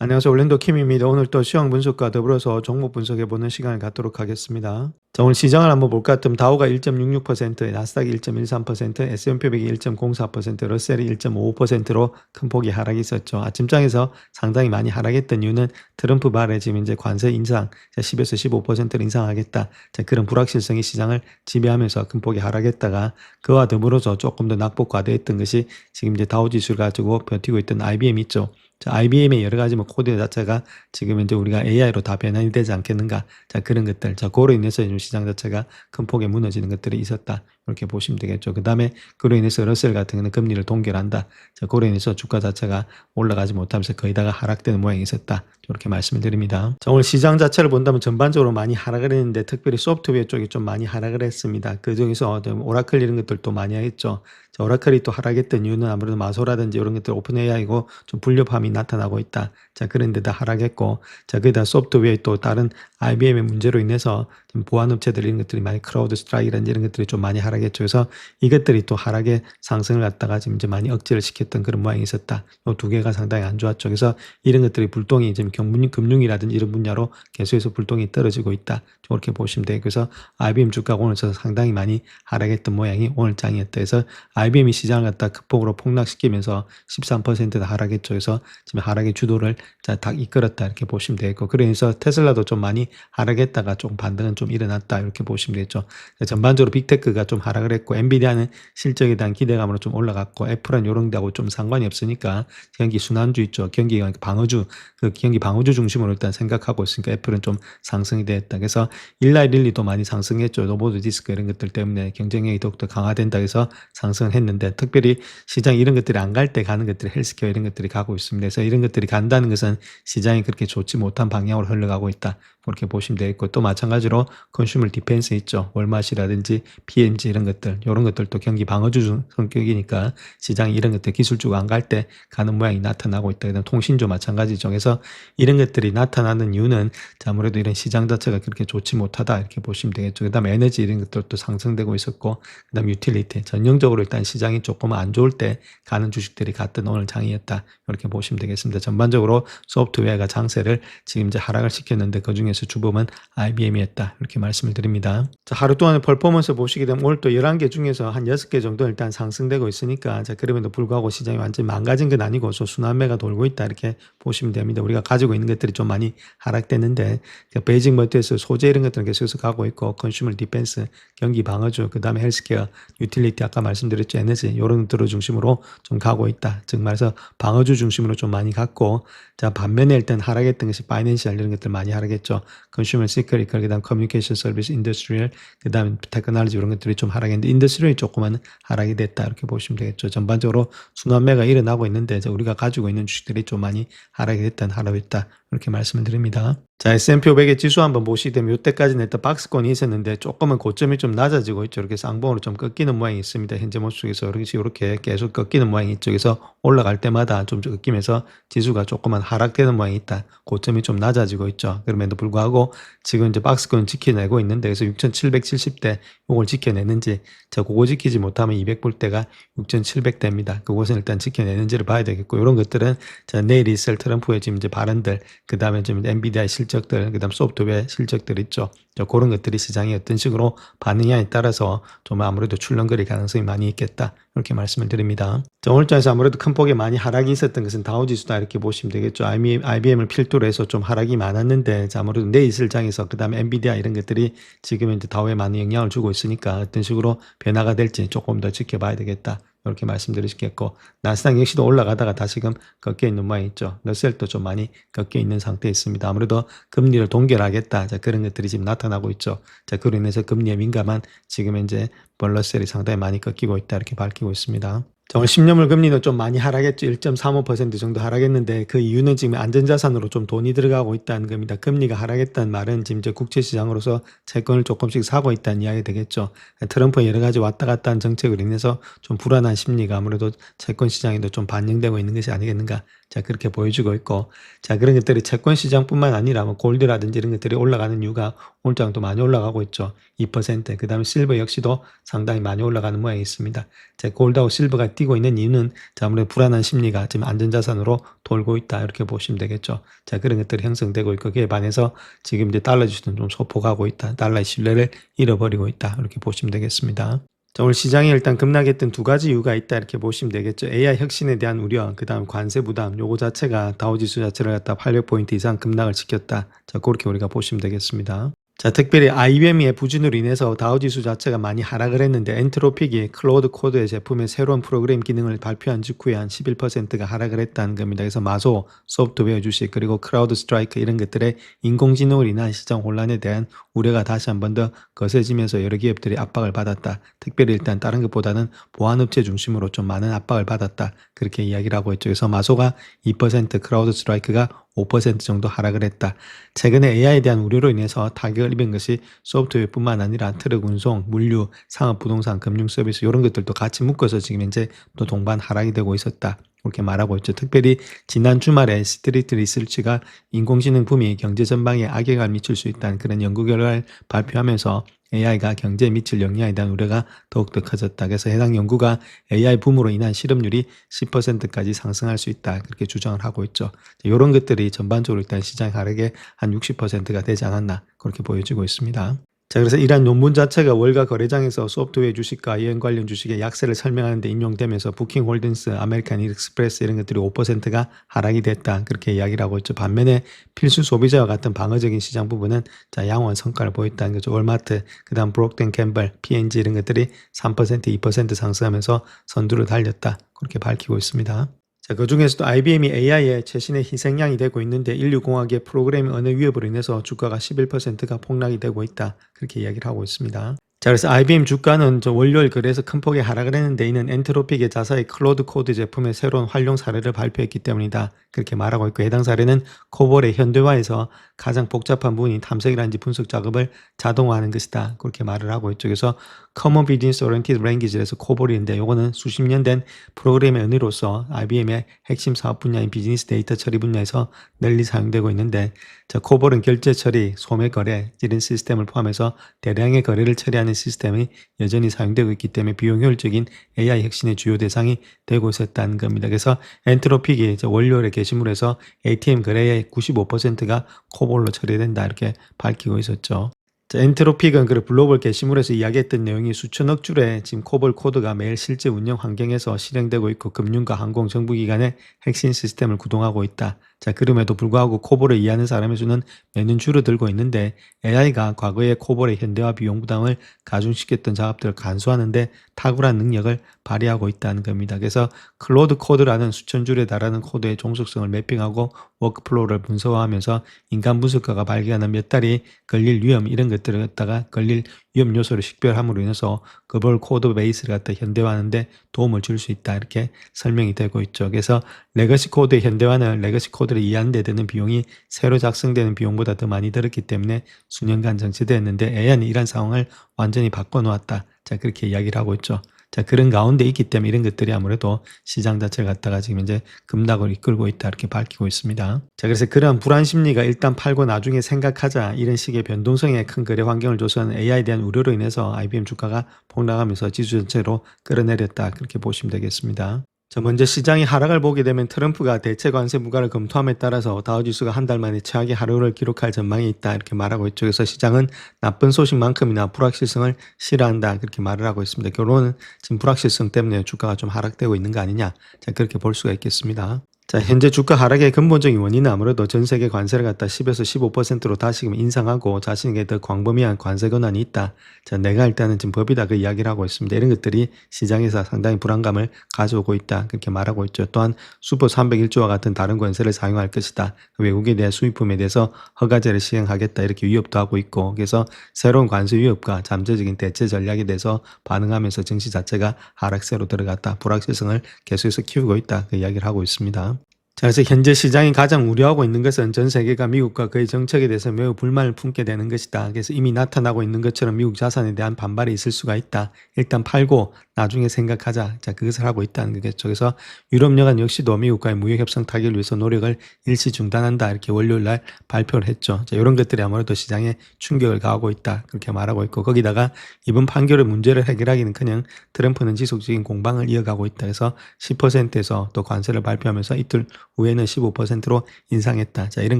안녕하세요. 올랜도 킴입니다. 오늘 또 시황 분석과 더불어서 종목 분석해보는 시간을 갖도록 하겠습니다. 자, 오늘 시장을 한번 볼까 하면 다우가 1.66%, 나스닥이 1.13%, S&P 500이 1.04%, 러셀이 1.55%로 큰 폭의 하락이 있었죠. 아침장에서 상당히 많이 하락했던 이유는 트럼프 말에 지금 이제 관세 인상, 10에서 15%를 인상하겠다. 자, 그런 불확실성이 시장을 지배하면서 큰 폭의 하락했다가 그와 더불어서 조금 더 낙폭 과대했던 것이 지금 이제 다우지수를 가지고 버티고 있던 IBM 있죠. 자, IBM의 여러 가지 코드 자체가 지금 이제 우리가 AI로 다 변환이 되지 않겠는가. 자, 그런 것들. 자, 그로 인해서 지금 시장 자체가 큰 폭에 무너지는 것들이 있었다. 이렇게 보시면 되겠죠. 그 다음에 그로 인해서 러셀 같은 경우는 금리를 동결한다. 자, 그로 인해서 주가 자체가 올라가지 못하면서 거의 다가 하락되는 모양이 있었다. 이렇게 말씀을 드립니다. 자, 오늘 시장 자체를 본다면 전반적으로 많이 하락을 했는데 특별히 소프트웨어 쪽이 좀 많이 하락을 했습니다. 그 중에서 오라클 이런 것들도 많이 했죠. 자, 오라클이 또 하락했던 이유는 아무래도 마소라든지 이런 것들 오픈 AI고 좀 불협화음이 나타나고 있다. 자, 그런 데다 하락했고, 자, 거기다 소프트웨어의 또 다른 IBM의 문제로 인해서 좀 보안업체들 이런 것들이 많이 크라우드 스트라이크라든지 이런 것들이 좀 많이 하락했죠. 그래서 이것들이 또 하락의 상승을 갖다가 지금 이제 많이 억제를 시켰던 그런 모양이 있었다. 이 두 개가 상당히 안 좋았죠. 그래서 이런 것들이 불똥이 지금 금융이라든지 이런 분야로 계속해서 불똥이 떨어지고 있다. 이렇게 보시면 돼요. 그래서 IBM 주가가 오늘 상당히 많이 하락했던 모양이 오늘 장이었다. 그래서 IBM이 시장을 갖다 극폭으로 폭락시키면서 13%다 하락했죠. 그래서 지금 하락의 주도를 딱 이끌었다. 이렇게 보시면 되겠고. 그래서 테슬라도 좀 많이 하락했다가 조금 반등은 좀 일어났다. 이렇게 보시면 되겠죠. 전반적으로 빅테크가 좀 하락을 했고, 엔비디아는 실적에 대한 기대감으로 좀 올라갔고, 애플은 이런 데하고 좀 상관이 없으니까 경기 순환주 있죠. 경기 방어주, 그 경기 방어주 중심으로 일단 생각하고 있으니까 애플은 좀 상승이 됐다. 그래서 일라이 릴리도 많이 상승했죠. 로보트 디스크 이런 것들 때문에 경쟁력이 더욱더 강화된다 해서 상승을 했는데, 특별히 시장 이런 것들이 안 갈 때 가는 것들이 헬스케어 이런 것들이 가고 있습니다. 그래서 이런 것들이 간다는 것은 시장이 그렇게 좋지 못한 방향으로 흘러가고 있다. 그렇게 보시면 되겠고, 또 마찬가지로 컨슈머 디펜스 있죠. 월마시라든지 PMG 이런 것들, 이런 것들도 경기 방어주 성격이니까 시장이 이런 것들 기술주가 안 갈 때 가는 모양이 나타나고 있다. 그다음 통신주 마찬가지죠. 그래서 이런 것들이 나타나는 이유는 아무래도 이런 시장 자체가 그렇게 좋지 못하다 이렇게 보시면 되겠죠. 그다음에 에너지 이런 것들도 상승되고 있었고, 그다음 유틸리티 전형적으로 일단 시장이 조금 안 좋을 때 가는 주식들이 갔던 오늘 장이었다. 이렇게 보시면 되겠습니다. 전반적으로 소프트웨어가 장세를 지금 이제 하락을 시켰는데 그 중에서 주범은 IBM이었다. 이렇게 말씀을 드립니다. 자, 하루 동안의 퍼포먼스 보시게 되면 오늘 또 11개 중에서 한 6개 정도 일단 상승되고 있으니까, 자, 그럼에도 불구하고 시장이 완전히 망가진 건 아니고 순환매가 돌고 있다. 이렇게 보시면 됩니다. 우리가 가지고 있는 것들이 좀 많이 하락됐는데, 베이징 멀티에서 소재 이런 것들은 계속해서 가고 있고, 컨슈머 디펜스, 경기 방어주, 그 다음에 헬스케어, 유틸리티 아까 말씀드렸죠. 에너지 이런 것들을 중심으로 좀 가고 있다. 즉 말해서 방어주 중심으로 좀 많이 갔고, 자, 반면에 일단 하락했던 것이 파이낸셜 이런 것들 많이 하락했죠. 컨슈머 시큐리컬, 그다음 커뮤니케이션 서비스, 인더스트리얼, 그다음 테크놀로지 이런 것들이 좀 하락했는데 인더스트리얼이 조금은 하락이 됐다. 이렇게 보시면 되겠죠. 전반적으로 순환매가 일어나고 있는데 우리가 가지고 있는 주식들이 좀 많이 하락이 됐다, 하락했다. 이렇게 말씀을 드립니다. 자, S&P 500의 지수 한번 보시게 되면 이때까지는 일단 박스권이 있었는데 조금은 고점이 좀 낮아지고 있죠. 이렇게 쌍봉으로 좀 꺾이는 모양이 있습니다. 현재 모습에서 이렇게 계속 꺾이는 모양이 있죠. 그래서 올라갈 때마다 좀 꺾이면서 지수가 조금만 하락되는 모양이 있다. 고점이 좀 낮아지고 있죠. 그럼에도 불구하고 지금 이제 박스권 지켜내고 있는데, 그래서 6,770대 이걸 지켜내는지, 자, 그거 지키지 못하면 200불대가 6,700대입니다. 그것은 일단 지켜내는지를 봐야 되겠고, 이런 것들은 자, 내일 있을 트럼프의 지금 이제 발언들, 그 다음에 지금 엔비디아의 실적들, 그 다음 소프트웨어 실적들 있죠. 자, 그런 것들이 시장이 어떤 식으로 반응하냐에 따라서 좀 아무래도 출렁거릴 가능성이 많이 있겠다. 이렇게 말씀을 드립니다. 자, 오늘 장에서 아무래도 큰 폭의 많이 하락이 있었던 것은 다우지수다 이렇게 보시면 되겠죠. IBM을 필두로 해서 좀 하락이 많았는데, 자, 아무래도 내일 있을 장에서 그 다음에 엔비디아 이런 것들이 지금 이제 다우에 많은 영향을 주고 있으니까 어떤 식으로 변화가 될지 조금 더 지켜봐야 되겠다. 이렇게 말씀드리겠고, 나스닥 역시도 올라가다가 다시금 꺾여 있는 모양이 있죠. 러셀도 좀 많이 꺾여 있는 상태에 있습니다. 아무래도 금리를 동결하겠다. 자, 그런 것들이 지금 나타나고 있죠. 자, 그로 인해서 금리에 민감한 지금 현재 러셀이 상당히 많이 꺾이고 있다. 이렇게 밝히고 있습니다. 자, 오늘 10년물 금리는 좀 많이 하락했죠. 1.35% 정도 하락했는데 그 이유는 지금 안전자산으로 좀 돈이 들어가고 있다는 겁니다. 금리가 하락했다는 말은 지금 이제 국채시장으로서 채권을 조금씩 사고 있다는 이야기 되겠죠. 트럼프의 여러 가지 왔다 갔다 하는 정책으로 인해서 좀 불안한 심리가 아무래도 채권 시장에도 좀 반영되고 있는 것이 아니겠는가, 자, 그렇게 보여주고 있고, 자, 그런 것들이 채권 시장뿐만 아니라 뭐 골드라든지 이런 것들이 올라가는 이유가 오늘 장도 많이 올라가고 있죠. 2%. 그 다음에 실버 역시도 상당히 많이 올라가는 모양이 있습니다. 자, 골드하고 실버가 뛰고 있는 이유는 자, 아무래도 불안한 심리가 지금 안전자산으로 돌고 있다. 이렇게 보시면 되겠죠. 자, 그런 것들이 형성되고 있고, 그에 반해서 지금 이제 달러 지수는 좀 소폭하고 있다. 달러의 신뢰를 잃어버리고 있다. 이렇게 보시면 되겠습니다. 자, 오늘 시장이 일단 급락했던 두 가지 이유가 있다 이렇게 보시면 되겠죠. AI 혁신에 대한 우려, 그 다음 관세 부담, 요거 자체가 다우지수 자체를 갖다 800포인트 이상 급락을 시켰다. 자, 그렇게 우리가 보시면 되겠습니다. 자, 특별히 IBM의 부진으로 인해서 다우지수 자체가 많이 하락을 했는데 엔트로픽이 클로우드 코드의 제품의 새로운 프로그램 기능을 발표한 직후에 한 11%가 하락을 했다는 겁니다. 그래서 마소, 소프트웨어 주식, 그리고 크라우드 스트라이크 이런 것들의 인공지능으로 인한 시장 혼란에 대한 우려가 다시 한 번 더 거세지면서 여러 기업들이 압박을 받았다. 특별히 일단 다른 것보다는 보안업체 중심으로 좀 많은 압박을 받았다. 그렇게 이야기를 하고 있죠. 그래서 마소가 2%, 크라우드 스트라이크가 5% 정도 하락을 했다. 최근에 AI에 대한 우려로 인해서 타격을 입은 것이 소프트웨어뿐만 아니라 트럭 운송, 물류, 상업 부동산, 금융 서비스 이런 것들도 같이 묶어서 지금 현재 또 동반 하락이 되고 있었다. 그렇게 말하고 있죠. 특별히 지난 주말에 스트리트 리서치가 인공지능 붐이 경제 전방에 악영향을 미칠 수 있다는 그런 연구 결과를 발표하면서 AI가 경제에 미칠 영향에 대한 우려가 더욱더 커졌다. 그래서 해당 연구가 AI 붐으로 인한 실업률이 10%까지 상승할 수 있다. 그렇게 주장을 하고 있죠. 이런 것들이 전반적으로 일단 시장 하락의 한 60%가 되지 않았나 그렇게 보여지고 있습니다. 자, 그래서 이러한 논문 자체가 월가 거래장에서 소프트웨어 주식과 여행 관련 주식의 약세를 설명하는 데 인용되면서 부킹홀딩스, 아메리칸 익스프레스 이런 것들이 5%가 하락이 됐다. 그렇게 이야기를 하고 있죠. 반면에 필수 소비자와 같은 방어적인 시장 부분은 자, 양호한 성과를 보였다는 거죠. 월마트, 그다음 브록덴 캠벌, P&G 이런 것들이 3%, 2% 상승하면서 선두를 달렸다. 그렇게 밝히고 있습니다. 자, 그 중에서도 IBM이 AI의 최신의 희생양이 되고 있는데 인류공학의 프로그래밍 언어 위협으로 인해서 주가가 11%가 폭락이 되고 있다. 그렇게 이야기를 하고 있습니다. 자, 그래서 IBM 주가는 월요일 거래에서 큰 폭의 하락을 했는데 이는 엔트로픽의 자사의 클로드 코드 제품의 새로운 활용 사례를 발표했기 때문이다. 그렇게 말하고 있고 해당 사례는 코볼의 현대화에서 가장 복잡한 부분인 탐색이라든지 분석 작업을 자동화하는 것이다. 그렇게 말을 하고 있죠. 그래서 Common Business Oriented Language에서 코볼인데 요거는 수십 년 된 프로그램의 언어로서 IBM의 핵심 사업 분야인 비즈니스 데이터 처리 분야에서 널리 사용되고 있는데 자, 코볼은 결제 처리, 소매 거래 이런 시스템을 포함해서 대량의 거래를 처리하는 시스템이 여전히 사용되고 있기 때문에 비용 효율적인 AI 혁신의 주요 대상이 되고 있었다는 겁니다. 그래서 엔트로픽이 월요일에 게시물에서 ATM 거래의 95%가 코볼로 처리된다 이렇게 밝히고 있었죠. 자, 엔트로픽은 그 글로벌 게시물에서 이야기했던 내용이 수천억 줄의 지금 코볼 코드가 매일 실제 운영 환경에서 실행되고 있고 금융과 항공, 정부기관의 핵심 시스템을 구동하고 있다. 자, 그럼에도 불구하고 코볼을 이해하는 사람의 수는 매년 줄어들고 있는데 AI가 과거의 코볼의 현대화 비용 부담을 가중시켰던 작업들을 간소화하는데 탁월한 능력을 발휘하고 있다는 겁니다. 그래서 클로드 코드라는 수천 줄에 달하는 코드의 종속성을 매핑하고 워크플로우를 분석하면서 인간 분석가가 발견한 몇 달이 걸릴 위험 이런 것들을 갖다가 걸릴 위험 요소를 식별함으로 인해서 글로벌 코드 베이스를 갖다 현대화하는데 도움을 줄 수 있다 이렇게 설명이 되고 있죠. 그래서 레거시 코드의 현대화는 레거시 코드를 이해하는 데 드는 비용이 새로 작성되는 비용보다 더 많이 들었기 때문에 수년간 정체되었는데 AI는 이런 상황을 완전히 바꿔놓았다. 자, 그렇게 이야기를 하고 있죠. 자, 그런 가운데 있기 때문에 이런 것들이 아무래도 시장 자체를 갖다가 지금 이제 급락을 이끌고 있다 이렇게 밝히고 있습니다. 자, 그래서 그런 불안 심리가 일단 팔고 나중에 생각하자 이런 식의 변동성에 큰 거래 환경을 조성하는 AI에 대한 우려로 인해서 IBM 주가가 폭락하면서 지수 전체로 끌어내렸다 그렇게 보시면 되겠습니다. 자, 먼저 시장이 하락을 보게 되면 트럼프가 대체 관세 부과를 검토함에 따라서 다우지수가 한 달 만에 최악의 하루를 기록할 전망이 있다 이렇게 말하고 있죠. 그래서 시장은 나쁜 소식만큼이나 불확실성을 싫어한다 그렇게 말을 하고 있습니다. 결론은 지금 불확실성 때문에 주가가 좀 하락되고 있는 거 아니냐. 자, 그렇게 볼 수가 있겠습니다. 자, 현재 주가 하락의 근본적인 원인은 아무래도 전 세계 관세를 갖다 10에서 15%로 다시금 인상하고 자신에게 더 광범위한 관세 권한이 있다. 자, 내가 할 때는 지금 법이다 그 이야기를 하고 있습니다. 이런 것들이 시장에서 상당히 불안감을 가져오고 있다. 그렇게 말하고 있죠. 또한 슈퍼 301조와 같은 다른 관세를 사용할 것이다. 외국에 대한 수입품에 대해서 허가제를 시행하겠다. 이렇게 위협도 하고 있고 그래서 새로운 관세 위협과 잠재적인 대체 전략에 대해서 반응하면서 증시 자체가 하락세로 들어갔다. 불확실성을 계속해서 키우고 있다. 그 이야기를 하고 있습니다. 자, 그래서 현재 시장이 가장 우려하고 있는 것은 전 세계가 미국과 그의 정책에 대해서 매우 불만을 품게 되는 것이다. 그래서 이미 나타나고 있는 것처럼 미국 자산에 대한 반발이 있을 수가 있다. 일단 팔고 나중에 생각하자. 자, 그것을 하고 있다는 거겠죠. 그래서 유럽연합 역시도 미국과의 무역협상 타결을 위해서 노력을 일시 중단한다. 이렇게 월요일 날 발표를 했죠. 자, 이런 것들이 아무래도 시장에 충격을 가하고 있다. 그렇게 말하고 있고, 거기다가 이번 판결의 문제를 해결하기는커녕 트럼프는 지속적인 공방을 이어가고 있다. 그래서 10%에서 또 관세를 발표하면서 이틀 후에는 15%로 인상했다. 자, 이런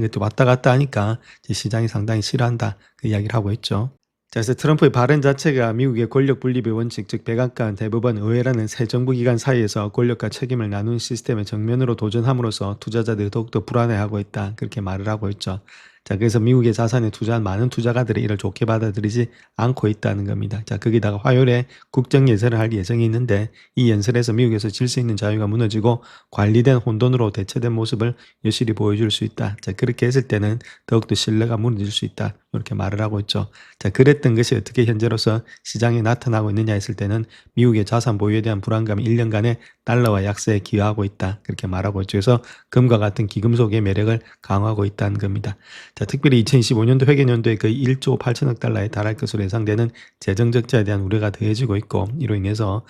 것들 왔다 갔다 하니까 시장이 상당히 싫어한다. 그 이야기를 하고 있죠. 자, 그래서 트럼프의 발언 자체가 미국의 권력 분립의 원칙, 즉 백악관, 대법원, 의회라는 새 정부기관 사이에서 권력과 책임을 나눈 시스템에 정면으로 도전함으로써 투자자들이 더욱더 불안해하고 있다. 그렇게 말을 하고 있죠. 자, 그래서 미국의 자산에 투자한 많은 투자가들이 이를 좋게 받아들이지 않고 있다는 겁니다. 자, 거기다가 화요일에 국정예설을 할 예정이 있는데 이 연설에서 미국에서 질 수 있는 자유가 무너지고 관리된 혼돈으로 대체된 모습을 여실히 보여줄 수 있다. 자, 그렇게 했을 때는 더욱더 신뢰가 무너질 수 있다. 이렇게 말을 하고 있죠. 자, 그랬던 것이 어떻게 현재로서 시장에 나타나고 있느냐 했을 때는 미국의 자산 보유에 대한 불안감이 1년간의 달러와 약세에 기여하고 있다. 그렇게 말하고 있죠. 그래서 금과 같은 기금속의 매력을 강화하고 있다는 겁니다. 자, 특별히 2025년도 회계연도에 거의 1조 8천억 달러에 달할 것으로 예상되는 재정 적자에 대한 우려가 더해지고 있고, 이로 인해서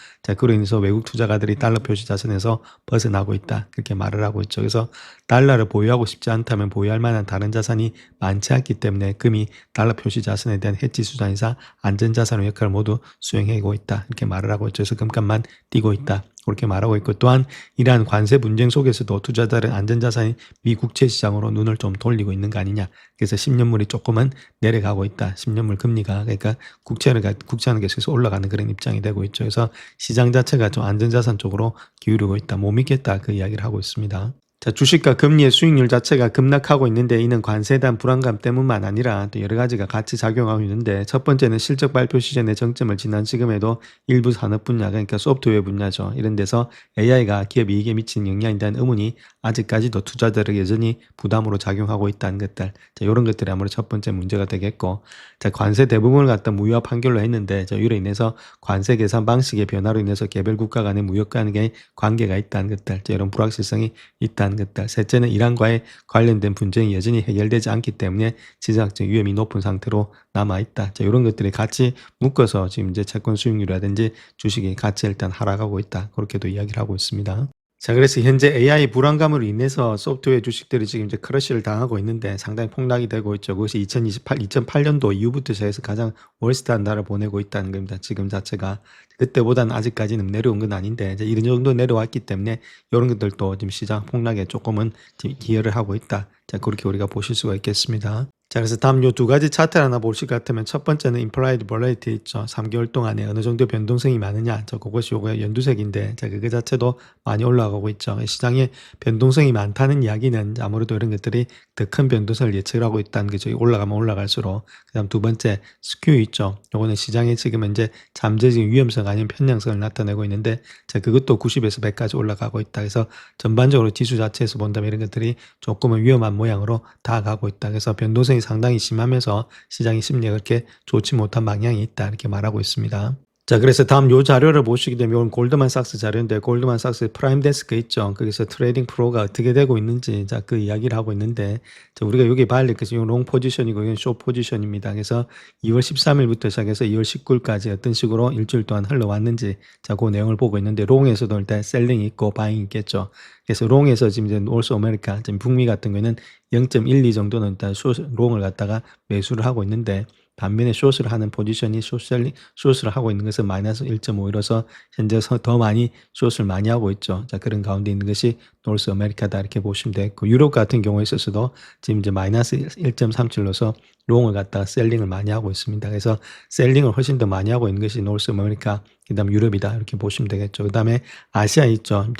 외국 투자가들이 달러 표시 자산에서 벗어나고 있다. 그렇게 말을 하고 있죠. 그래서 달러를 보유하고 싶지 않다면 보유할 만한 다른 자산이 많지 않기 때문에 금이 달러 표시 자산에 대한 해지 수단이사 안전자산의 역할을 모두 수행하고 있다. 이렇게 말을 하고 있죠. 그래서 금값만 뛰고 있다. 그렇게 말하고 있고, 또한 이러한 관세 분쟁 속에서도 투자자들은 안전자산인 미국채 시장으로 눈을 좀 돌리고 있는 거 아니냐. 그래서 10년물이 조금은 내려가고 있다. 10년물 금리가, 그러니까 국채하는 계속해서 올라가는 그런 입장이 되고 있죠. 그래서 시장 자체가 좀 안전자산 쪽으로 기울이고 있다. 못 믿겠다. 그 이야기를 하고 있습니다. 자, 주식과 금리의 수익률 자체가 급락하고 있는데 이는 관세에 대한 불안감 때문만 아니라 또 여러 가지가 같이 작용하고 있는데, 첫 번째는 실적 발표 시즌의 정점을 지난 지금에도 일부 산업 분야, 그러니까 소프트웨어 분야죠. 이런 데서 AI가 기업 이익에 미치는 영향에 대한 의문이 아직까지도 투자자들에게 여전히 부담으로 작용하고 있다는 것들. 자, 이런 것들이 아무래도 첫 번째 문제가 되겠고, 자, 관세 대부분을 갖다 무효화 판결로 했는데, 자, 이로 인해서 관세 계산 방식의 변화로 인해서 개별 국가 간의 무역 간의 관계가 있다는 것들. 자, 이런 불확실성이 있다는 것들. 셋째는 이란과의 관련된 분쟁이 여전히 해결되지 않기 때문에 지정학적 위험이 높은 상태로 남아있다. 자, 이런 것들이 같이 묶어서 지금 이제 채권 수익률이라든지 주식의 가치 일단 하락하고 있다. 그렇게도 이야기를 하고 있습니다. 자, 그래서 현재 AI 불안감으로 인해서 소프트웨어 주식들이 지금 이제 크러쉬를 당하고 있는데 상당히 폭락이 되고 있죠. 그것이 2008년도 이후부터 시작해서 가장 월스트한 달을 보내고 있다는 겁니다. 지금 자체가. 그때보다는 아직까지는 내려온 건 아닌데 이제 이런 정도 내려왔기 때문에 이런 것들도 지금 시장 폭락에 조금은 지금 기여를 하고 있다. 자, 그렇게 우리가 보실 수가 있겠습니다. 자, 그래서 다음 요 두 가지 차트를 하나 보실 것 같으면, 첫 번째는 implied volatility 있죠. 3개월 동안에 어느 정도 변동성이 많으냐. 그것이 요거 연두색인데, 자, 그거 자체도 많이 올라가고 있죠. 시장에 변동성이 많다는 이야기는 아무래도 이런 것들이 더 큰 변동성을 예측을 하고 있다는 거죠. 올라가면 올라갈수록. 그 다음 두 번째, 스큐 있죠. 요거는 시장에 지금 이제 잠재적 위험성 아니면 편향성을 나타내고 있는데, 자, 그것도 90에서 100까지 올라가고 있다. 그래서 전반적으로 지수 자체에서 본다면 이런 것들이 조금은 위험한 모양으로 다가가고 있다. 그래서 변동성이 상당히 심하면서 시장의 심리가 그렇게 좋지 못한 방향이 있다. 이렇게 말하고 있습니다. 자, 그래서 다음 요 자료를 보시게 되면 이건 골드만삭스 자료인데, 골드만삭스 프라임 데스크 있죠. 거기서 트레이딩 프로가 어떻게 되고 있는지, 자, 그 이야기를 하고 있는데, 자, 우리가 여기 봐야 될 것이 이건 롱 포지션이고 이건 숏 포지션입니다. 그래서 2월 13일부터 시작해서 2월 19일까지 어떤 식으로 일주일 동안 흘러왔는지, 자, 그 내용을 보고 있는데, 롱에서도 일단 셀링이 있고 바잉이 있겠죠. 그래서 롱에서 지금 이제 노스 아메리카, 지금 북미 같은 경우에는 0.12 정도는 일단 롱을 갖다가 매수를 하고 있는데, 반면에 숏을 하는 포지션이 숏을 하고 있는 것은 마이너스 1.5이라서 현재 더 많이 숏을 많이 하고 있죠. 자, 그런 가운데 있는 것이 노스 아메리카다 이렇게 보시면 되겠고, 유럽 같은 경우에 있어서도 지금 이제 마이너스 1.37로서 롱을 갖다가 셀링을 많이 하고 있습니다. 그래서 셀링을 훨씬 더 많이 하고 있는 것이 노스 아메리카, 그 다음 유럽이다 이렇게 보시면 되겠죠. 그 다음에 아시아 있죠.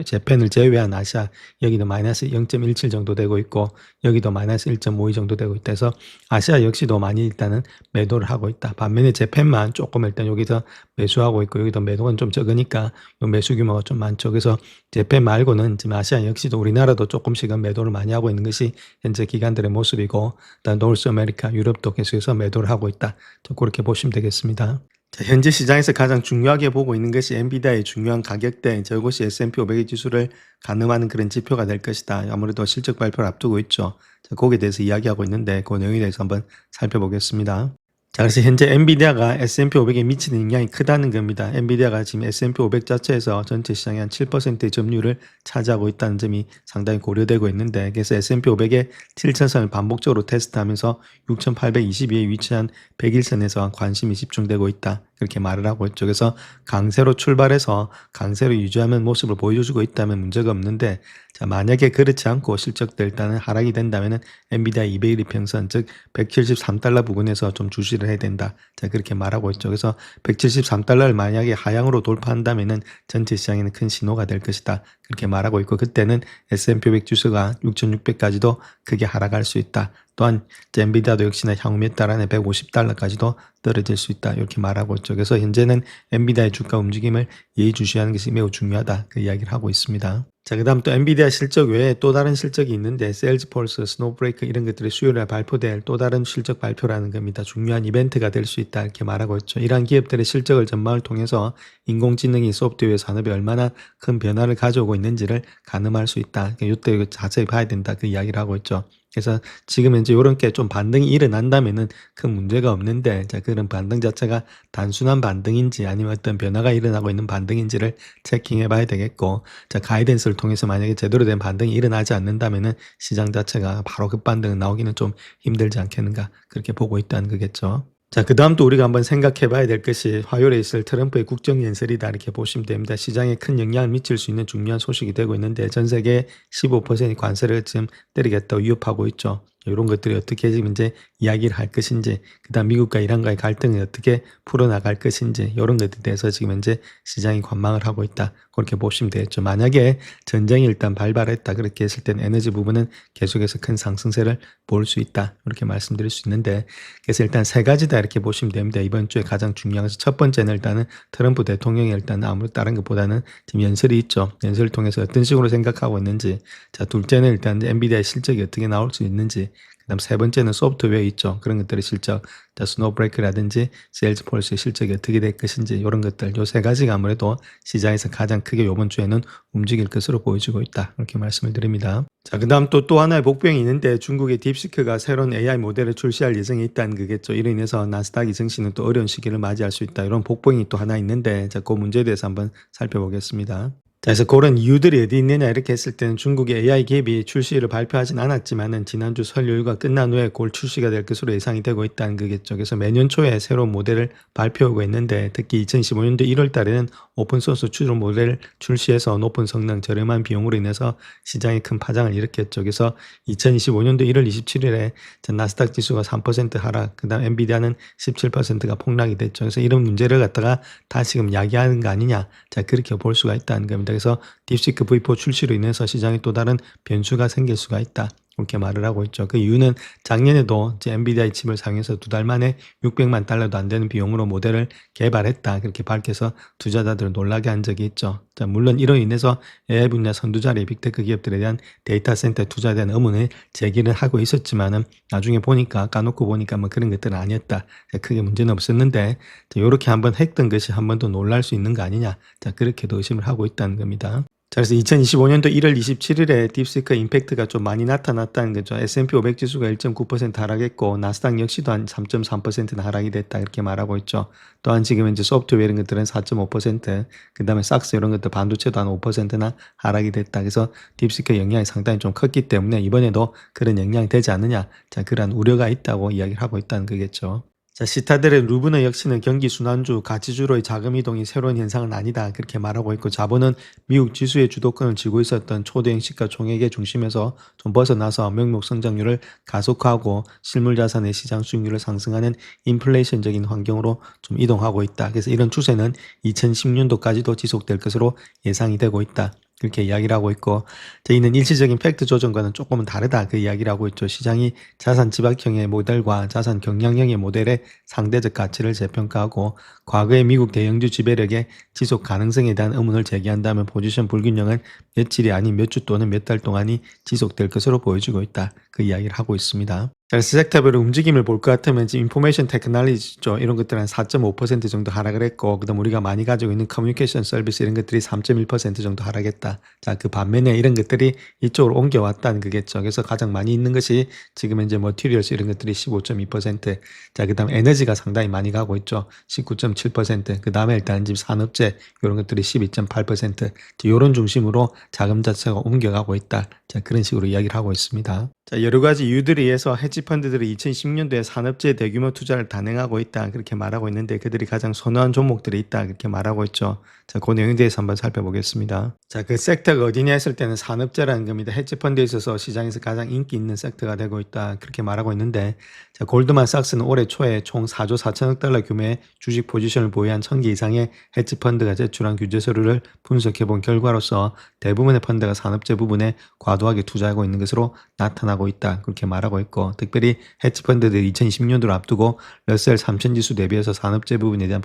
재팬을 제외한 아시아, 여기도 마이너스 0.17 정도 되고 있고 여기도 마이너스 1.52 정도 되고 있다 해서 아시아 역시도 많이 일단은 매도를 하고 있다. 반면에 재팬만 조금 일단 여기서 매수하고 있고 여기도 매도가 좀 적으니까 요 매수 규모가 좀 많죠. 그래서 재팬 말고는 지금 아시아 역시도 우리나라도 조금씩은 매도를 많이 하고 있는 것이 현재 기관들의 모습이고, 일단 노스 아메리카, 유럽도 계속해서 매도를 하고 있다. 그렇게 보시면 되겠습니다. 자, 현재 시장에서 가장 중요하게 보고 있는 것이 엔비디아의 중요한 가격대, 이것이 S&P 500의 지수를 가늠하는 그런 지표가 될 것이다. 아무래도 실적 발표를 앞두고 있죠. 자, 거기에 대해서 이야기하고 있는데 그 내용에 대해서 한번 살펴보겠습니다. 자, 그래서 현재 엔비디아가 S&P 500에 미치는 영향이 크다는 겁니다. 엔비디아가 지금 S&P 500 자체에서 전체 시장의 한 7%의 점유율을 차지하고 있다는 점이 상당히 고려되고 있는데, 그래서 S&P 500의 7천선을 반복적으로 테스트하면서 6,822에 위치한 100일선에서 관심이 집중되고 있다, 그렇게 말을 하고 있죠. 그래서 강세로 출발해서 강세로 유지하는 모습을 보여주고 있다면 문제가 없는데, 자, 만약에 그렇지 않고 실적도 일단은 하락이 된다면은 엔비디아 200일 이평선, 즉 173달러 부근에서 좀 주시를 해야 된다, 자, 그렇게 말하고 있죠. 그래서 173달러를 만약에 하향으로 돌파한다면은 전체 시장에는 큰 신호가 될 것이다, 그렇게 말하고 있고, 그때는 S&P 500 지수가 6,600까지도 크게 하락할 수 있다. 또한 엔비디아도 역시나 향후 몇 달 안에 150달러까지도 떨어질 수 있다, 이렇게 말하고 있죠. 그래서 현재는 엔비디아의 주가 움직임을 예의주시하는 것이 매우 중요하다, 그 이야기를 하고 있습니다. 자, 그 다음 또 엔비디아 실적 외에 또 다른 실적이 있는데, 세일즈폴스, 스노우브레이크 이런 것들이 수요일에 발표될 또 다른 실적 발표라는 겁니다. 중요한 이벤트가 될 수 있다, 이렇게 말하고 있죠. 이러한 기업들의 실적을 전망을 통해서 인공지능이 소프트웨어 산업에 얼마나 큰 변화를 가져오고 있는지를 가늠할 수 있다, 이때 자세히 봐야 된다, 그 이야기를 하고 있죠. 그래서 지금 이제 이런 게 좀 반등이 일어난다면은 큰 문제가 없는데, 자, 그런 반등 자체가 단순한 반등인지 아니면 어떤 변화가 일어나고 있는 반등인지를 체킹해 봐야 되겠고, 자, 가이던스를 통해서 만약에 제대로 된 반등이 일어나지 않는다면은 시장 자체가 바로 급반등 나오기는 좀 힘들지 않겠는가, 그렇게 보고 있다는 거겠죠. 자, 그 다음 또 우리가 한번 생각해 봐야 될 것이 화요일에 있을 트럼프의 국정연설이다, 이렇게 보시면 됩니다. 시장에 큰 영향을 미칠 수 있는 중요한 소식이 되고 있는데, 전 세계 15% 관세를 지금 때리겠다고 위협하고 있죠. 이런 것들이 어떻게 지금 이제 이야기를 할 것인지, 그 다음 미국과 이란과의 갈등을 어떻게 풀어나갈 것인지, 이런 것들에 대해서 지금 현재 시장이 관망을 하고 있다, 그렇게 보시면 되겠죠. 만약에 전쟁이 일단 발발했다, 그렇게 했을 때는 에너지 부분은 계속해서 큰 상승세를 볼 수 있다, 이렇게 말씀드릴 수 있는데, 그래서 일단 세 가지다, 이렇게 보시면 됩니다. 이번 주에 가장 중요한 것은 첫 번째는 일단은 트럼프 대통령이 일단 아무리 다른 것보다는 지금 연설이 있죠. 연설을 통해서 어떤 식으로 생각하고 있는지, 자, 둘째는 일단 엔비디아의 실적이 어떻게 나올 수 있는지, 그다음 세 번째는 소프트웨어 있죠. 그런 것들의 실적, 자, 스노우브레이크라든지 세일즈폴스의 실적이 어떻게 될 것인지, 이런 것들, 요 세 가지가 아무래도 시장에서 가장 크게 이번 주에는 움직일 것으로 보여지고 있다, 이렇게 말씀을 드립니다. 자, 그 다음 또 하나의 복병이 있는데, 중국의 딥시크가 새로운 AI 모델을 출시할 예정이 있다는 거겠죠. 이로 인해서 나스닥이 증시는 또 어려운 시기를 맞이할 수 있다, 이런 복병이 또 하나 있는데, 자, 그 문제에 대해서 한번 살펴보겠습니다. 자, 그래서 그런 이유들이 어디 있느냐, 이렇게 했을 때는 중국의 AI 기업이 출시를 발표하진 않았지만은 지난주 설 연휴가 끝난 후에 곧 출시가 될 것으로 예상이 되고 있다는 거겠죠. 그래서 매년 초에 새로운 모델을 발표하고 있는데, 특히 2015년도 1월 달에는 오픈소스 추종 모델을 출시해서 높은 성능, 저렴한 비용으로 인해서 시장에 큰 파장을 일으켰죠. 그래서 2025년도 1월 27일에 나스닥 지수가 3% 하락, 그 다음 엔비디아는 17%가 폭락이 됐죠. 그래서 이런 문제를 갖다가 다시금 야기하는 거 아니냐, 자, 그렇게 볼 수가 있다는 겁니다. 그래서 딥시크 V4 출시로 인해서 시장에 또 다른 변수가 생길 수가 있다, 이렇게 말을 하고 있죠. 그 이유는 작년에도 이제 엔비디아의 칩을 사용해서 2달 만에 600만 달러도 안 되는 비용으로 모델을 개발했다, 그렇게 밝혀서 투자자들을 놀라게 한 적이 있죠. 자, 물론 이로 인해서 AI 분야 선두자리 빅테크 기업들에 대한 데이터 센터 투자에 대한 의문을 제기를 하고 있었지만은 나중에 보니까, 까놓고 보니까 뭐 그런 것들은 아니었다, 크게 문제는 없었는데, 자, 이렇게 한번 했던 것이 한 번 더 놀랄 수 있는 거 아니냐, 자, 그렇게도 의심을 하고 있다는 겁니다. 자, 그래서 2025년도 1월 27일에 딥시크 임팩트가 좀 많이 나타났다는 거죠. S&P 500 지수가 1.9% 하락했고, 나스닥 역시도 한 3.3%는 하락이 됐다, 이렇게 말하고 있죠. 또한 지금 이제 소프트웨어 이런 것들은 4.5%, 그 다음에 삭스 이런 것들 반도체도 한 5%나 하락이 됐다. 그래서 딥시크 영향이 상당히 좀 컸기 때문에 이번에도 그런 영향이 되지 않느냐, 자, 그런 우려가 있다고 이야기를 하고 있다는 거겠죠. 자, 시타델의 루브너 역시는 경기 순환주, 가치주로의 자금 이동이 새로운 현상은 아니다, 그렇게 말하고 있고, 자본은 미국 지수의 주도권을 쥐고 있었던 초대형 시가총액의 중심에서 좀 벗어나서 명목 성장률을 가속화하고 실물 자산의 시장 수익률을 상승하는 인플레이션적인 환경으로 좀 이동하고 있다. 그래서 이런 추세는 2010년도까지도 지속될 것으로 예상이 되고 있다, 그렇게 이야기를 하고 있고, 저희는 일시적인 팩트 조정과는 조금은 다르다, 그 이야기를 하고 있죠. 시장이 자산 집약형의 모델과 자산 경량형의 모델의 상대적 가치를 재평가하고, 과거의 미국 대형주 지배력의 지속 가능성에 대한 의문을 제기한다면 포지션 불균형은 며칠이 아닌 몇 주 또는 몇 달 동안이 지속될 것으로 보여지고 있다, 그 이야기를 하고 있습니다. 그래서 섹터별로 움직임을 볼 것 같으면 지금 인포메이션 테크놀로지 쪽 이런 것들은 한 4.5% 정도 하락을 했고, 그다음 우리가 많이 가지고 있는 커뮤니케이션 서비스 이런 것들이 3.1% 정도 하락했다. 자, 그 반면에 이런 것들이 이쪽으로 옮겨왔다는 거겠죠. 그래서 가장 많이 있는 것이 지금 이제 머티리얼스 이런 것들이 15.2%. 자, 그다음 에너지가 상당히 많이 가고 있죠. 19.7%. 그다음에 일단 지금 산업재 이런 것들이 12.8%. 이런 중심으로 자금 자체가 옮겨가고 있다. 자, 그런 식으로 이야기를 하고 있습니다. 자, 여러 가지 이유들에 의해서 헤지펀드들이 2010년도에 산업재에 대규모 투자를 단행하고 있다. 그렇게 말하고 있는데 그들이 가장 선호한 종목들이 있다. 그렇게 말하고 있죠. 자, 그 내용에 대해서 한번 살펴보겠습니다. 자, 그 섹터가 어디냐 했을 때는 산업재라는 겁니다. 헤지펀드에 있어서 시장에서 가장 인기 있는 섹터가 되고 있다. 그렇게 말하고 있는데, 자, 골드만삭스는 올해 초에 총 4조 4천억 달러 규모의 주식 포지션을 보유한 1000개 이상의 헤지펀드가 제출한 규제서류를 분석해 본 결과로서 대부분의 펀드가 산업재 부분에 과도하게 투자하고 있는 것으로 나타나고 있다. 그렇게 말하고 있고, 특별히 헤지펀드들이 2020년도를 앞두고 러셀 3000 지수 대비해서 산업재 부분에 대한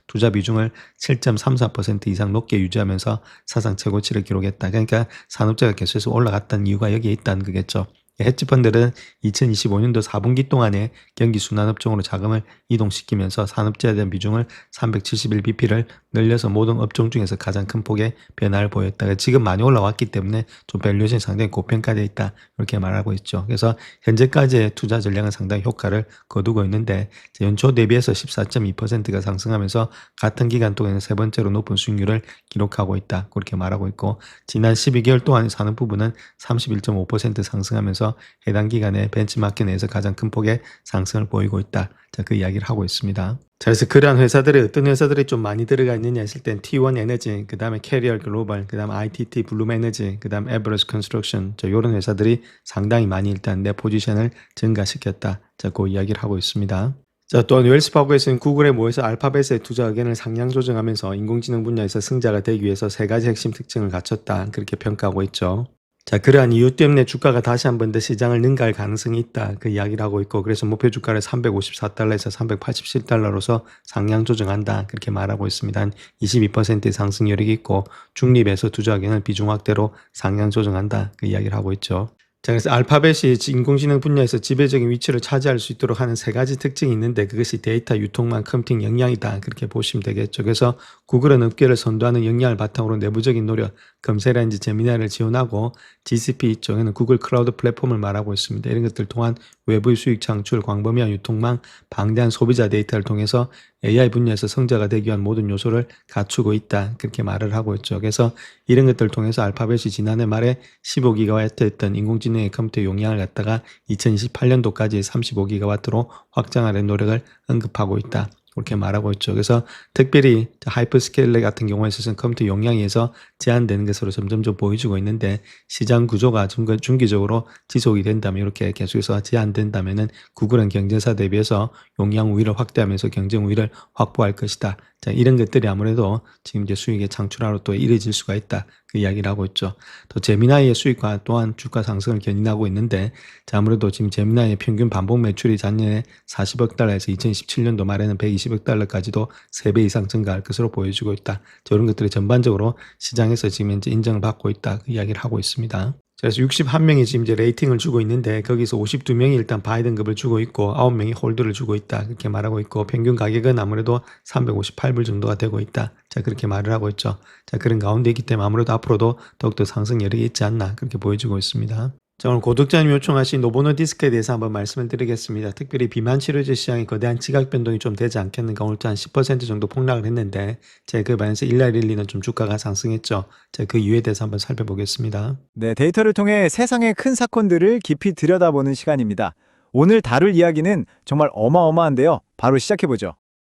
투자 비중을 7.34% 이상 높게 유지하면서 사상 최고치를 기록했다. 그러니까 산업재가 계속해서 올라갔다는 이유가 여기에 있다는 거겠죠. 헤지펀드는 2025년도 4분기 동안에 경기 순환업종으로 자금을 이동시키면서 산업재에 대한 비중을 371bp를 늘려서 모든 업종 중에서 가장 큰 폭의 변화를 보였다. 지금 많이 올라왔기 때문에 좀 밸류에이션이 상당히 고평가되어 있다. 이렇게 말하고 있죠. 그래서 현재까지의 투자 전략은 상당히 효과를 거두고 있는데, 연초 대비해서 14.2%가 상승하면서 같은 기간 동안에 세 번째로 높은 수익률을 기록하고 있다. 그렇게 말하고 있고, 지난 12개월 동안 산업 부분은 31.5% 상승하면서 해당 기간에 벤치마켓 내에서 가장 큰 폭의 상승을 보이고 있다. 자, 그 이야기를 하고 있습니다. 자, 그래서 그러한 회사들이 어떤 회사들이 좀 많이 들어가 있느냐 했을 땐 T1 에너지, 그 다음에 캐리어 글로벌, 그 다음 ITT 블룸 에너지, 그 다음 에버러스 컨스트럭션, 자, 요런 회사들이 상당히 많이 일단 내 포지션을 증가시켰다. 자, 그 이야기를 하고 있습니다. 자, 또한 웰스파고에서는 구글에 모여서 알파벳의 투자 의견을 상향 조정하면서 인공지능 분야에서 승자가 되기 위해서 세 가지 핵심 특징을 갖췄다. 그렇게 평가하고 있죠. 자, 그러한 이유 때문에 주가가 다시 한 번 더 시장을 능가할 가능성이 있다. 그 이야기를 하고 있고, 그래서 목표 주가를 354달러에서 387달러로서 상향 조정한다. 그렇게 말하고 있습니다. 한 22%의 상승 여력이 있고, 중립에서 투자 의견을 비중 확대로 상향 조정한다. 그 이야기를 하고 있죠. 자, 그래서 알파벳이 인공지능 분야에서 지배적인 위치를 차지할 수 있도록 하는 세 가지 특징이 있는데, 그것이 데이터 유통망 컴퓨팅 역량이다. 그렇게 보시면 되겠죠. 그래서 구글은 업계를 선도하는 역량을 바탕으로 내부적인 노력, 검색 엔진 제미나이를 지원하고, GCP 쪽에는 구글 클라우드 플랫폼을 말하고 있습니다. 이런 것들 또한 외부의 수익 창출, 광범위한 유통망, 방대한 소비자 데이터를 통해서 AI 분야에서 성자가 되기 위한 모든 요소를 갖추고 있다. 그렇게 말을 하고 있죠. 그래서 이런 것들을 통해서 알파벳이 지난해 말에 15기가와트였던 인공지능의 컴퓨터 용량을 갖다가 2028년도까지 35기가와트로 확장하려는 노력을 언급하고 있다. 그렇게 말하고 있죠. 그래서 특별히 하이퍼스케일러 같은 경우에 있어서는 컴퓨터 용량에서 제한되는 것으로 점점점 보여주고 있는데, 시장 구조가 중기적으로 지속이 된다면, 이렇게 계속해서 제한된다면은 구글은 경쟁사 대비해서 용량 우위를 확대하면서 경쟁 우위를 확보할 것이다. 자, 이런 것들이 아무래도 지금 이제 수익의 창출하로 또 이뤄질 수가 있다. 그 이야기를 하고 있죠. 또 제미나이의 수익과 또한 주가 상승을 견인하고 있는데, 자, 아무래도 지금 제미나이의 평균 반복 매출이 작년에 40억 달러에서 2017년도 말에는 120억 달러까지도 3배 이상 증가할 것으로 보여주고 있다. 이런 것들이 전반적으로 시장에서 지금 이제 인정을 받고 있다. 그 이야기를 하고 있습니다. 그래서 61명이 지금 이제 레이팅을 주고 있는데, 거기서 52명이 일단 바이든급을 주고 있고 9명이 홀드를 주고 있다. 그렇게 말하고 있고, 평균 가격은 아무래도 358불 정도가 되고 있다. 자, 그렇게 말을 하고 있죠. 자, 그런 가운데 있기 때문에 아무래도 앞으로도 더욱더 상승 여력이 있지 않나, 그렇게 보여주고 있습니다. 자, 오늘 고독자님 요청하신 노보노 디스크에 대해서 한번 말씀을 드리겠습니다. 특별히 비만 치료제 시장이 거대한 지각 변동이 좀 되지 않겠는가. 오늘 또 한 10% 정도 폭락을 했는데, 제가 그 반에서 일라일릴리는 좀 주가가 상승했죠. 자, 그 이유에 대해서 한번 살펴보겠습니다. 네, 데이터를 통해 세상의 큰 사건들을 깊이 들여다보는 시간입니다. 오늘 다룰 이야기는 정말 어마어마한데요. 바로 시작해보죠.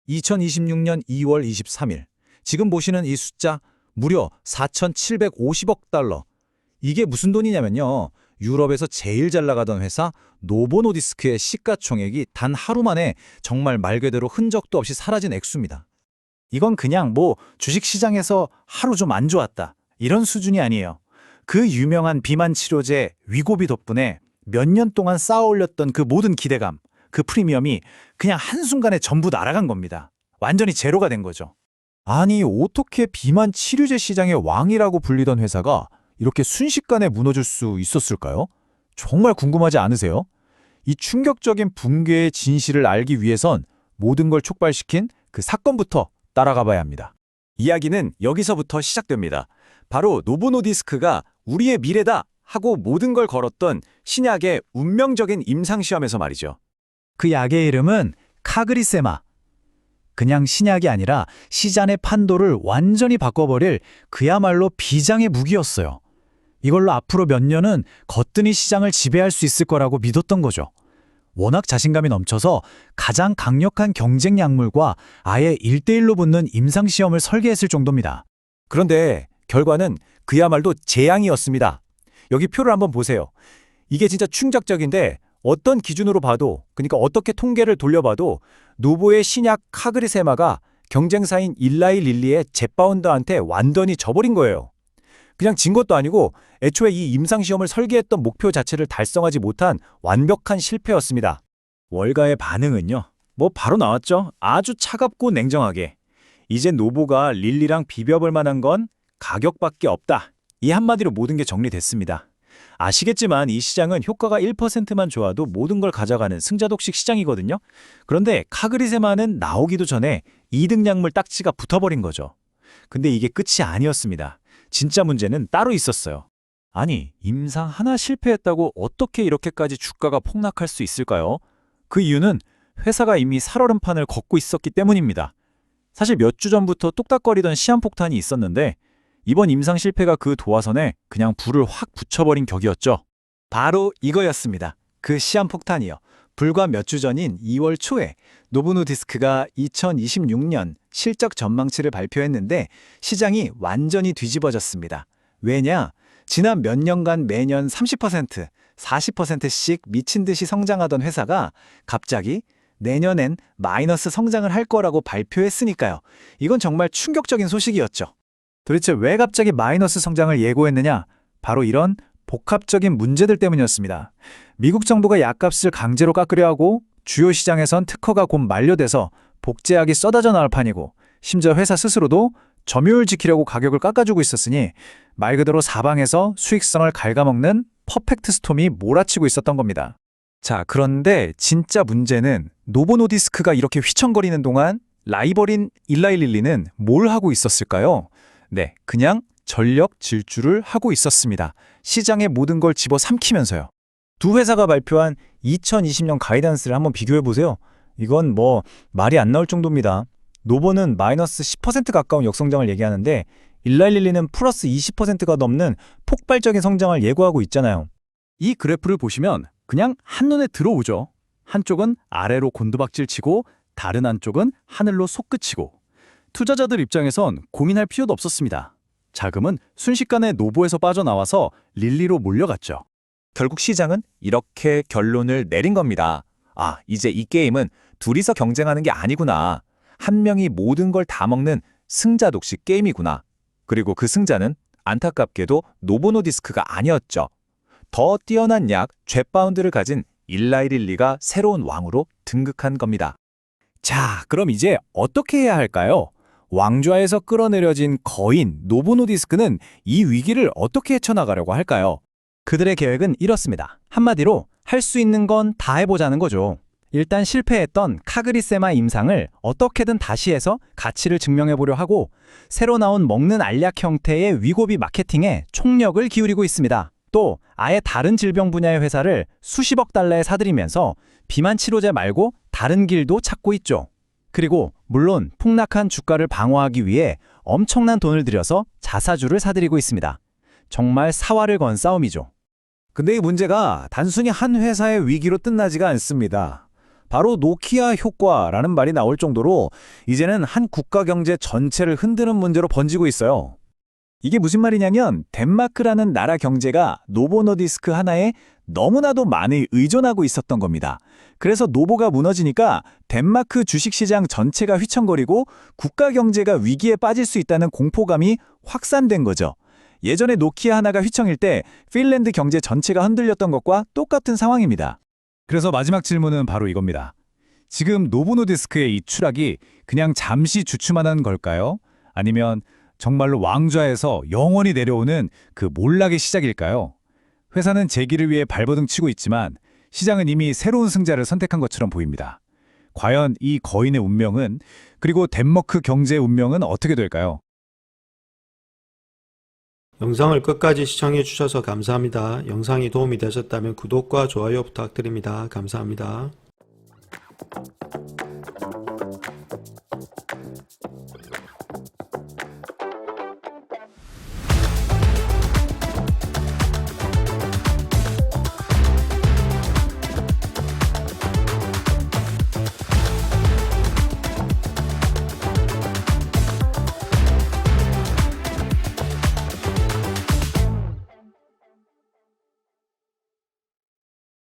2026년 2월 23일. 지금 보시는 이 숫자 무려 4,750억 달러. 이게 무슨 돈이냐면요. 유럽에서 제일 잘 나가던 회사 노보노디스크의 시가총액이 단 하루 만에 정말 말 그대로 흔적도 없이 사라진 액수입니다. 이건 그냥 주식시장에서 하루 좀 안 좋았다, 이런 수준이 아니에요. 그 유명한 비만 치료제 위고비 덕분에 몇 년 동안 쌓아올렸던 그 모든 기대감, 그 프리미엄이 그냥 한순간에 전부 날아간 겁니다. 완전히 제로가 된 거죠. 아니, 어떻게 비만 치료제 시장의 왕이라고 불리던 회사가 이렇게 순식간에 무너질 수 있었을까요? 정말 궁금하지 않으세요? 이 충격적인 붕괴의 진실을 알기 위해선 모든 걸 촉발시킨 그 사건부터 따라가 봐야 합니다. 이야기는 여기서부터 시작됩니다. 바로 노보노디스크가 우리의 미래다 하고 모든 걸 걸었던 신약의 운명적인 임상시험에서 말이죠. 그 약의 이름은 카그리세마. 그냥 신약이 아니라 시잔의 판도를 완전히 바꿔버릴 그야말로 비장의 무기였어요. 이걸로 앞으로 몇 년은 거뜬히 시장을 지배할 수 있을 거라고 믿었던 거죠. 워낙 자신감이 넘쳐서 가장 강력한 경쟁 약물과 아예 1대1로 붙는 임상시험을 설계했을 정도입니다. 그런데 결과는 그야말로 재앙이었습니다. 여기 표를 한번 보세요. 이게 진짜 충격적인데 어떤 기준으로 봐도, 그러니까 어떻게 통계를 돌려봐도 노보의 신약 카그리세마가 경쟁사인 일라이 릴리의 젯바운더한테 완전히 져버린 거예요. 그냥 진 것도 아니고 애초에 이 임상시험을 설계했던 목표 자체를 달성하지 못한 완벽한 실패였습니다. 월가의 반응은요? 뭐 바로 나왔죠. 아주 차갑고 냉정하게. 이제 노보가 릴리랑 비벼볼 만한 건 가격밖에 없다. 이 한마디로 모든 게 정리됐습니다. 아시겠지만 이 시장은 효과가 1%만 좋아도 모든 걸 가져가는 승자독식 시장이거든요. 그런데 카그리세마는 나오기도 전에 2등 약물 딱지가 붙어버린 거죠. 근데 이게 끝이 아니었습니다. 진짜 문제는 따로 있었어요. 아니, 임상 하나 실패했다고 어떻게 이렇게까지 주가가 폭락할 수 있을까요? 그 이유는 회사가 이미 살얼음판을 걷고 있었기 때문입니다. 사실 몇 주 전부터 뚝딱거리던 시한폭탄이 있었는데 이번 임상 실패가 그 도화선에 그냥 불을 확 붙여버린 격이었죠. 바로 이거였습니다. 그 시한폭탄이요. 불과 몇 주 전인 2월 초에 노보노디스크가 2026년 실적 전망치를 발표했는데 시장이 완전히 뒤집어졌습니다. 왜냐? 지난 몇 년간 매년 30%, 40%씩 미친 듯이 성장하던 회사가 갑자기 내년엔 마이너스 성장을 할 거라고 발표했으니까요. 이건 정말 충격적인 소식이었죠. 도대체 왜 갑자기 마이너스 성장을 예고했느냐? 바로 이런 복합적인 문제들 때문이었습니다. 미국 정부가 약값을 강제로 깎으려 하고 주요 시장에선 특허가 곧 만료돼서 복제약이 쏟아져 나올 판이고 심지어 회사 스스로도 점유율 지키려고 가격을 깎아주고 있었으니 말 그대로 사방에서 수익성을 갉아먹는 퍼펙트 스톰이 몰아치고 있었던 겁니다. 자, 그런데 진짜 문제는 노보노디스크가 이렇게 휘청거리는 동안 라이벌인 일라이 릴리는 뭘 하고 있었을까요? 네, 그냥 전력 질주를 하고 있었습니다. 시장의 모든 걸 집어삼키면서요. 두 회사가 발표한 2020년 가이던스를 한번 비교해보세요. 이건 뭐 말이 안 나올 정도입니다. 노보는 마이너스 10% 가까운 역성장을 얘기하는데 일라이 릴리는 플러스 20%가 넘는 폭발적인 성장을 예고하고 있잖아요. 이 그래프를 보시면 그냥 한눈에 들어오죠. 한쪽은 아래로 곤두박질 치고 다른 한쪽은 하늘로 솟구치고 투자자들 입장에선 고민할 필요도 없었습니다. 자금은 순식간에 노보에서 빠져나와서 릴리로 몰려갔죠. 결국 시장은 이렇게 결론을 내린 겁니다. 아, 이제 이 게임은 둘이서 경쟁하는 게 아니구나. 한 명이 모든 걸 다 먹는 승자 독식 게임이구나. 그리고 그 승자는 안타깝게도 노보노디스크가 아니었죠. 더 뛰어난 약 젯바운드를 가진 일라이 릴리가 새로운 왕으로 등극한 겁니다. 자, 그럼 이제 어떻게 해야 할까요? 왕좌에서 끌어내려진 거인 노보노디스크는 이 위기를 어떻게 헤쳐나가려고 할까요? 그들의 계획은 이렇습니다. 한마디로 할 수 있는 건 다 해보자는 거죠. 일단 실패했던 카그리세마 임상을 어떻게든 다시 해서 가치를 증명해보려 하고 새로 나온 먹는 알약 형태의 위고비 마케팅에 총력을 기울이고 있습니다. 또 아예 다른 질병 분야의 회사를 수십억 달러에 사들이면서 비만 치료제 말고 다른 길도 찾고 있죠. 그리고 물론 폭락한 주가를 방어하기 위해 엄청난 돈을 들여서 자사주를 사들이고 있습니다. 정말 사활을 건 싸움이죠. 근데 이 문제가 단순히 한 회사의 위기로 끝나지가 않습니다. 바로 노키아 효과라는 말이 나올 정도로 이제는 한 국가 경제 전체를 흔드는 문제로 번지고 있어요. 이게 무슨 말이냐면 덴마크라는 나라 경제가 노보노디스크 하나에 너무나도 많이 의존하고 있었던 겁니다. 그래서 노보가 무너지니까 덴마크 주식시장 전체가 휘청거리고 국가 경제가 위기에 빠질 수 있다는 공포감이 확산된 거죠. 예전에 노키아 하나가 휘청일 때 핀란드 경제 전체가 흔들렸던 것과 똑같은 상황입니다. 그래서 마지막 질문은 바로 이겁니다. 지금 노보노디스크의 이 추락이 그냥 잠시 주춤하는 걸까요? 아니면 정말로 왕좌에서 영원히 내려오는 그 몰락의 시작일까요? 회사는 재기를 위해 발버둥 치고 있지만 시장은 이미 새로운 승자를 선택한 것처럼 보입니다. 과연 이 거인의 운명은, 그리고 덴마크 경제의 운명은 어떻게 될까요? 영상을 끝까지 시청해 주셔서 감사합니다. 영상이 도움이 되셨다면 구독과 좋아요 부탁드립니다. 감사합니다.